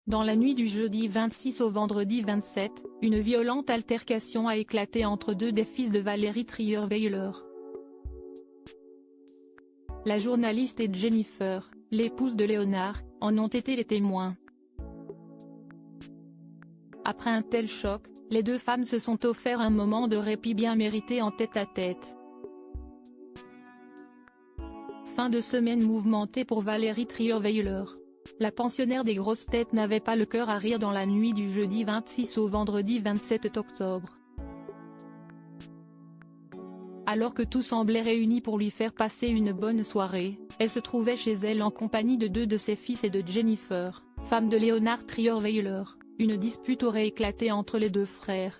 Dans la nuit du jeudi 26 au vendredi 27, une violente altercation a éclaté entre deux des fils de Valérie Trierweiler. La journaliste et Jennifer, l'épouse de Léonard, en ont été les témoins. Après un tel choc, les deux femmes se sont offert un moment de répit bien mérité en tête-à-tête. Fin de semaine mouvementée pour Valérie Trierweiler. La pensionnaire des grosses têtes n'avait pas le cœur à rire dans la nuit du jeudi 26 au vendredi 27 octobre. Alors que tout semblait réuni pour lui faire passer une bonne soirée, elle se trouvait chez elle en compagnie de deux de ses fils et de Jennifer, femme de Léonard Trierweiler. Une dispute aurait éclaté entre les deux frères.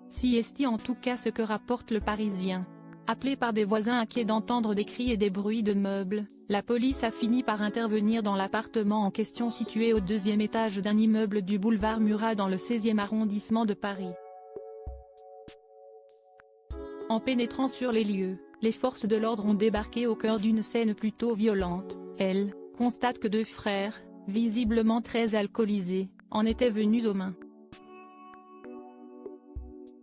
Si est en tout cas ce que rapporte Le Parisien. Appelée par des voisins inquiets d'entendre des cris et des bruits de meubles, la police a fini par intervenir dans l'appartement en question situé au deuxième étage d'un immeuble du boulevard Murat dans le 16e arrondissement de Paris. En pénétrant sur les lieux, les forces de l'ordre ont débarqué au cœur d'une scène plutôt violente. Elles constatent que deux frères, visiblement très alcoolisés, en étaient venus aux mains.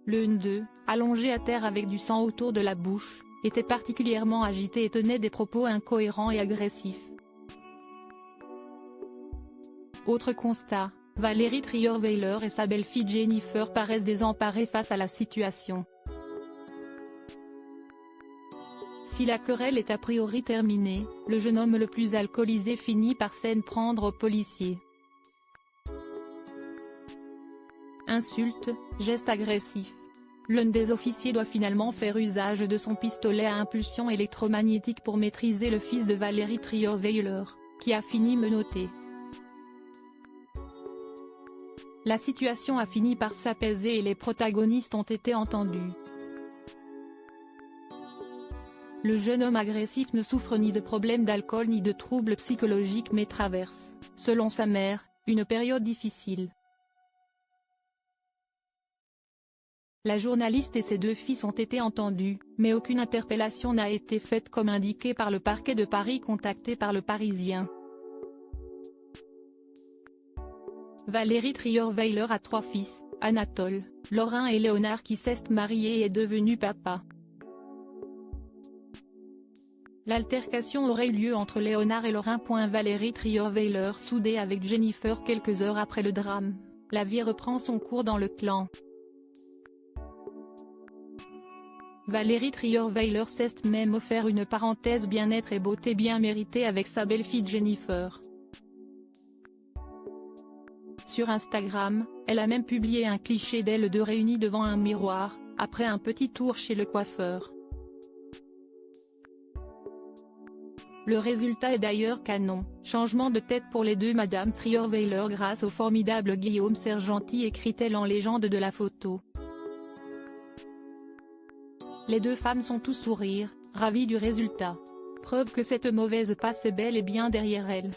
L'un d'eux, allongé à terre avec du sang autour de la bouche, était particulièrement agité et tenait des propos incohérents et agressifs. Autre constat, Valérie Trierweiler et sa belle-fille Jennifer paraissent désemparées face à la situation. Si la querelle est a priori terminée, le jeune homme le plus alcoolisé finit par s'en prendre aux policiers. Insultes, gestes agressifs. L'un des officiers doit finalement faire usage de son pistolet à impulsion électromagnétique pour maîtriser le fils de Valérie Trierweiler, qui a fini menotté. La situation a fini par s'apaiser et les protagonistes ont été entendus. Le jeune homme agressif ne souffre ni de problèmes d'alcool ni de troubles psychologiques mais traverse, selon sa mère, une période difficile. La journaliste et ses deux fils ont été entendus, mais aucune interpellation n'a été faite comme indiqué par le parquet de Paris contacté par Le Parisien. Valérie Trierweiler a trois fils, Anatole, Laurent et Léonard qui s'est marié et est devenu papa. L'altercation aurait eu lieu entre Léonard et Laurent. Valérie Trierweiler soudée avec Jennifer quelques heures après le drame. La vie reprend son cours dans le clan. Valérie Trierweiler s'est même offert une parenthèse bien-être et beauté bien méritée avec sa belle-fille Jennifer. Sur Instagram, elle a même publié un cliché d'elle deux réunies devant un miroir, après un petit tour chez le coiffeur. Le résultat est d'ailleurs canon, changement de tête pour les deux Madame Trierweiler grâce au formidable Guillaume Sergenty, écrit-elle en légende de la photo. Les deux femmes sont tout sourire, ravies du résultat. Preuve que cette mauvaise passe est bel et bien derrière elles.